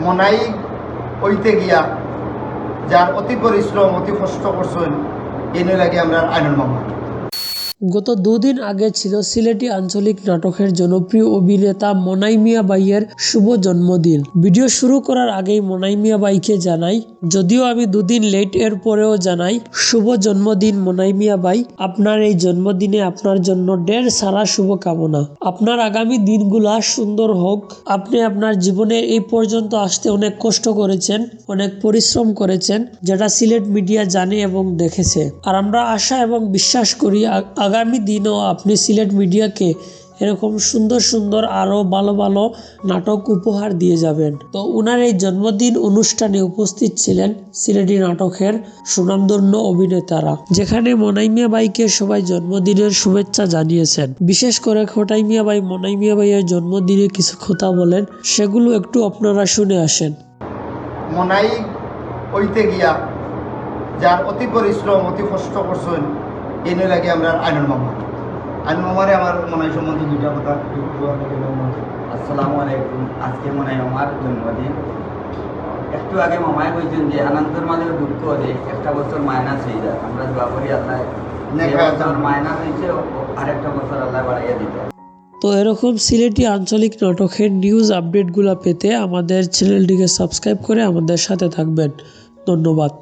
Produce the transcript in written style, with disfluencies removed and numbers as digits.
মনাই হইতে গিয়া যার অতি পরিশ্রম অতি কষ্ট করছেন এনে লাগে আমরা আইনুল মামলা। গত দুদিন আগে ছিল সিলেটি আঞ্চলিক নাটকের জনপ্রিয় অভিনেতা মনাই মিয়া ভাইয়ের শুভ জন্মদিন। ভিডিও শুরু করার আগেই মনাই মিয়া ভাইকে জানাই, যদিও আমি দুদিন লেট এর পরেও জানাই শুভ জন্মদিন মনাই মিয়া ভাই। আপনার এই জন্মদিনে আপনার জন্য ঢের সারা শুভকামনা। আপনার আগামী দিনগুলা সুন্দর হোক। আপনি আপনার জীবনে এই পর্যন্ত আসতে অনেক কষ্ট করেছেন, অনেক পরিশ্রম করেছেন, যেটা সিলেট মিডিয়া জানে এবং দেখেছে। আর আমরা আশা এবং বিশ্বাস করি আগামী দিনও আপনি সিলেট মিডিয়াকে এরকম সুন্দর সুন্দর আরো ভালো ভালো নাটক উপহার দিয়ে যাবেন। তো উনার এই জন্মদিন অনুষ্ঠানে উপস্থিত ছিলেন সিলেটি নাটকের সুনামধন্য অভিনেতারা, যেখানে মনাই মিয়া ভাইকে সবাই জন্মদিনের শুভেচ্ছা জানিয়েছেন। বিশেষ করে খোটাই মিয়া ভাই মনাই মিয়া ভাইয়ের জন্মদিনে কিছু কথা বলেন, সেগুলো একটু আপনারা শুনে আসেন। মনাই হইতে গিয়া যার অতি পরিশ্রম অতি কষ্ট করছেন এনে লাগে আমরা আইনুল মামলা। আইনুল মামারে আমার মনাই সম্বন্ধে দুইটা কথা। আসসালামু আলাইকুম। আজকে মনে হয় আমার জন্মদিন। একটু আগে মামায় বলছেন যে আনন্দের মাঝে দুঃখ যে একটা বছর মাইনাস হয়ে যায়। আমরা দোয়া করি আল্লাহ মাইনাস হয়েছে আরেকটা বছর আল্লাহ বাড়াইয়া দিতে। তো এরকম সিলেটি আঞ্চলিক নাটকের নিউজ আপডেটগুলো পেতে আমাদের চ্যানেলটিকে সাবস্ক্রাইব করে আমাদের সাথে থাকবেন। ধন্যবাদ।